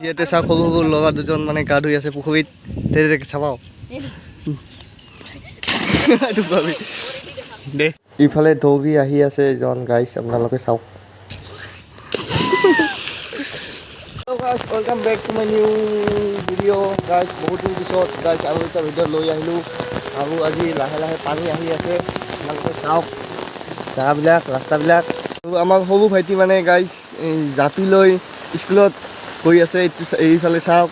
ইয়াতে চাওক সৰু সৰু ল'ৰা দুজন মানে গা ধুই আছে পুখুৰীত চাবাও দে ইফালে দৌৰি আহি আছে এজন গাইছ আপোনালোকে চাওক welcome back to my new video' guys বহুত দিন পিছত গাইছ আৰু এটা ভিডিঅ' লৈ আহিলোঁ আৰু আজি লাহে লাহে পানী আহি আছে আপোনালোকে চাওক জেগাবিলাক ৰাস্তাবিলাক আৰু আমাৰ সৰু ভাইটি মানে গাইছ জাপি লৈ স্কুলত গৈ আছে এইফালে চাওক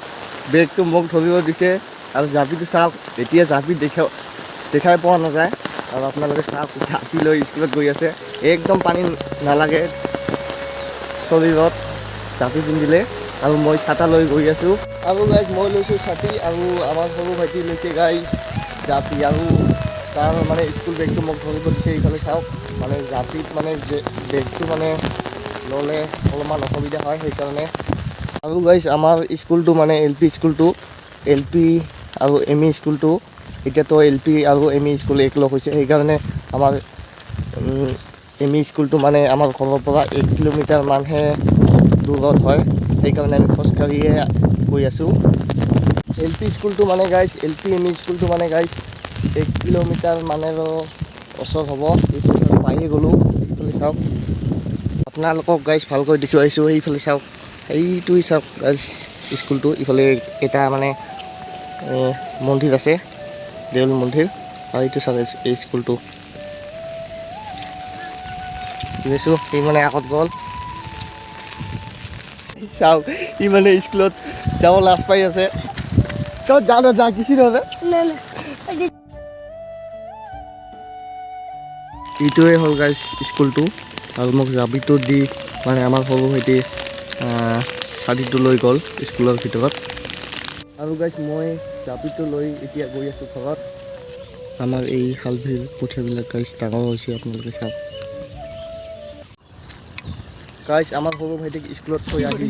বেগটো মোক ধৰিব দিছে আৰু জাপিটো চাওক এতিয়া জাপি দেখাই পোৱা নাযায় আৰু আপোনালোকে চাওক জাপি লৈ স্কুলত গৈ আছে একদম পানী নালাগে শৰীৰত জাপি পিন্ধিলে আৰু মই ছাতা লৈ গৈ আছোঁ আৰু গাইজ মই লৈছোঁ ছাতি আৰু আমাৰ সৰু ভাইটি লৈছে গাইজ জাপি আৰু তাৰ মানে স্কুল বেগটো মোক ধৰিব দিছে এইফালে চাওক মানে জাপিত মানে বেগটো মানে ল'লে অলপমান অসুবিধা হয় সেইকাৰণে আৰু গাইজ আমাৰ স্কুলটো মানে LP স্কুলটো LP আৰু ME স্কুলটো এতিয়াতো LP আৰু ME স্কুল একলগ হৈছে সেইকাৰণে আমাৰ ME স্কুলটো মানে আমাৰ ঘৰৰ পৰা 1 কিলোমিটাৰমানহে দূৰত হয় সেইকাৰণে আমি খোজকাঢ়িয়ে গৈ আছোঁ LP স্কুলটো মানে গাইজ LP ME স্কুলটো মানে গাইজ 1 কিলোমিটাৰ মানেৰো ওচৰ হ'ব এইফালে পায়ে গ'লোঁ এইফালে চাওক আপোনালোকক গাইজ ভালকৈ দেখুৱাইছোঁ সেইফালে চাওক এইটোৱে চাওক গাইজ স্কুলটো ইফালে এটা মানে মন্দিৰ আছে দেউল মন্দিৰ আৰু এইটো চাওক এই স্কুলটো দেখিছোঁ সি মানে আগত গ'ল চাওক ই মানে স্কুলত যাব লাজ পাই আছে তই যা কিছু নহয় এইটোৱে হ'ল গাইজ স্কুলটো আৰু মোক জাপিটো দি মানে আমাৰ সৰু ভাইটি ছাতিটো লৈ গ'ল স্কুলৰ ভিতৰত আৰু গাইজ মই জাপিটো লৈ এতিয়া গৈ আছোঁ ঘৰত আমাৰ এই হালভিৰ কঠীয়াবিলাক গাইজ ডাঙৰ হৈছে আপোনালোকে চাওক গাইজ আমাৰ সৰু ভাইটিক স্কুলত থৈ আহি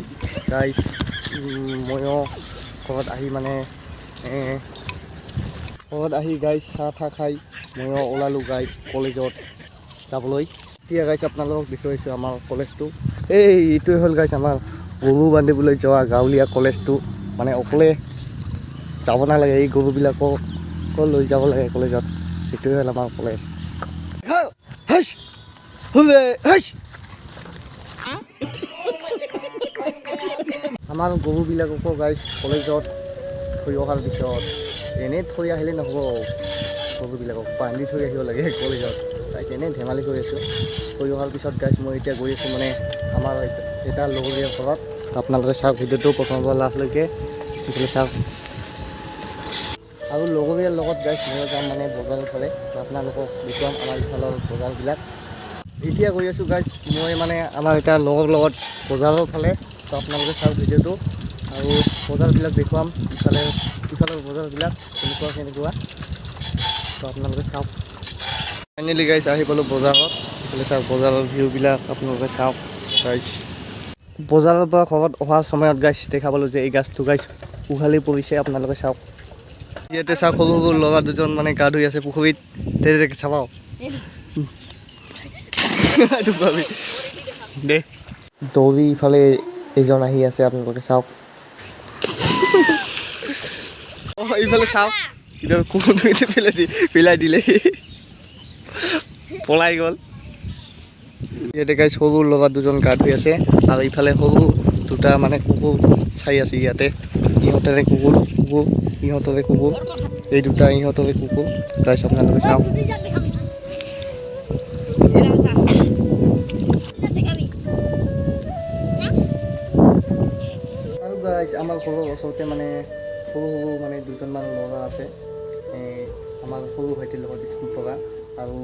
গাইজ ময়ো ঘৰত আহি গাইজ চাহ ঠাহ খাই ময়ো ওলালোঁ গাইজ কলেজত যাবলৈ এতিয়া গাইজ আপোনালোকক দেখুৱাইছোঁ আমাৰ কলেজটো এইটোৱে হ'ল গাইজ আমাৰ গৰু বান্ধিবলৈ যোৱা গাঁৱলীয়া কলেজটো মানে অকলে যাব নালাগে এই গৰুবিলাকক লৈ যাব লাগে কলেজত এইটোৱে হ'ল আমাৰ কলেজ আমাৰ গৰুবিলাককো গাইজ কলেজত থৈ অহাৰ পিছত এনেই থৈ আহিলে নহ'ব গৰুবিলাকক বান্ধি থৈ আহিব লাগে কলেজত গাইজ এনেই ধেমালি কৰি আছোঁ থৈ অহাৰ পিছত গাইজ মই এতিয়া গৈ আছোঁ মানে আমাৰ এটা লগৰীয়াৰ ঘৰত আপোনালোকে চাওক ভিডিঅ'টো প্ৰথমৰ পৰা লাষ্টলৈকে সেইফালে চাওক আৰু লগৰীয়াৰ লগত গাইজ মই যাম মানে বজাৰৰ ফালে আপোনালোকক দেখুৱাম আমাৰ ইফালৰ বজাৰবিলাক এতিয়া গৈ আছোঁ গাইজ মই মানে আমাৰ এটা লগৰ লগত বজাৰৰ ফালে তো আপোনালোকে চাওক ভিডিঅ'টো আৰু বজাৰবিলাক দেখুৱাম ইফালৰ বজাৰবিলাক কেনেকুৱা তো আপোনালোকে চাওক ফাইনেলি গাইজ আহি পালোঁ বজাৰত এইফালে চাওক বজাৰৰ ভিউবিলাক আপোনালোকে চাওক গাইজ বজাৰৰ পৰা ঘৰত অহাৰ সময়ত গাইজ দেখা পালোঁ যে এই গাছটো গাইজ উঘালি পৰিছে আপোনালোকে চাওক ইয়াতে চাওক সৰু সৰু ল'ৰা দুজন মানে গা ধুই আছে পুখুৰীত চাবাও দে দৌৰি ইফালে এজন আহি আছে আপোনালোকে চাওক ইফালে চাওক কুকুৰটো পেলাই দিলে পলাই গ'ল ইয়াতে গাইজ সৰু ল'ৰা দুজন গা ধুই আছে আৰু ইফালে সৰু দুটা মানে কুকুৰ চাই আছে ইয়াতে ইহঁতৰে কুকুৰ এই দুটা ইহঁতৰে কুকুৰ গাইজ আপোনালোকে চাওক আৰু গাইজ আমাৰ ঘৰৰ ওচৰতে মানে সৰু মানে দুজনমান ল'ৰা আছে আমাৰ সৰু ভাইটিৰ লগত স্কুল পঢ়া আৰু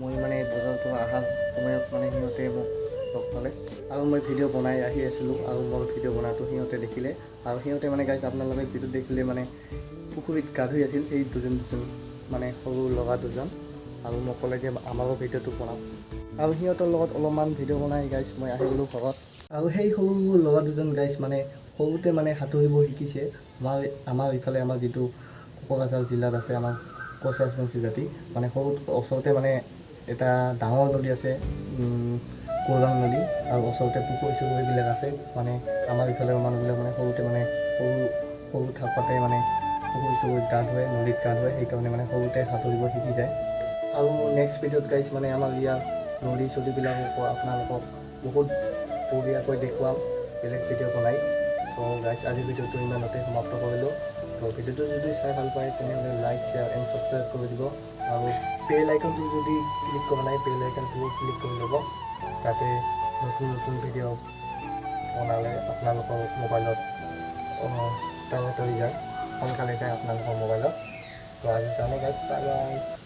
মই মানে বজাৰৰ পৰা অহাৰ সময়ত মানে সিহঁতে মোক লগ পালে আৰু মই ভিডিঅ' বনাই আহি আছিলোঁ আৰু মোৰ ভিডিঅ' বনাটো সিহঁতে দেখিলে আৰু সিহঁতে মানে গাইজ আপোনালোকে যিটো দেখিলে মানে পুখুৰীত গা ধুই আছিল সেই দুজন মানে সৰু ল'ৰা দুজন আৰু মোক ক'লে যে আমাৰো ভিডিঅ'টো বনাওক আৰু সিহঁতৰ লগত অলপমান ভিডিঅ' বনাই গাইজ মই আহি গ'লোঁ ঘৰত আৰু সেই সৰু ল'ৰা দুজন গাইজ মানে সৰুতে মানে সাঁতুৰিব শিকিছে আমাৰ ইফালে আমাৰ যিটো কোকৰাঝাৰ জিলাত আছে আমাৰ কোচ ৰাজবংশী জাতি মানে সৰু ওচৰতে মানে এটা ডাঙৰ নদী আছে গৌৰাং নদী আৰু ওচৰতে পুখুৰী চুখুৰীবিলাক আছে মানে আমাৰ ইফালৰ মানুহবিলাক মানে সৰুতে মানে সৰু থাকোঁতে মানে পুখুৰী চুখুৰীত গা ধুৱে নদীত গা ধুৱে সেইকাৰণে মানে সৰুতে সাঁতুৰিব শিকি যায় আৰু নেক্সট ভিডিঅ'ত গাইজ মানে আমাৰ ইয়াৰ নদী চদীবিলাকো আপোনালোকক বহুত বঢ়িয়াকৈ দেখুৱাম বেলেগ ভিডিঅ' বনাই চ' গাইজ আজিৰ ভিডিঅ'টো ইমানতে সমাপ্ত কৰিলোঁ তো ভিডিঅ'টো যদি চাই ভাল পায় তেনেহ'লে লাইক শ্বেয়াৰ এণ্ড ছাবস্ক্ৰাইব কৰি দিব আৰু বেল আইকনটো যদি ক্লিক কৰা নাই বেল আইকনটো ক্লিক কৰি ল'ব যাতে নতুন নতুন ভিডিঅ' বনালে আপোনালোকৰ মোবাইলত তাড়াতাড়ি যায় সোনকালে যায় আপোনালোকৰ মোবাইলত তো আজিৰ কাৰণে গাইজ বাই বাই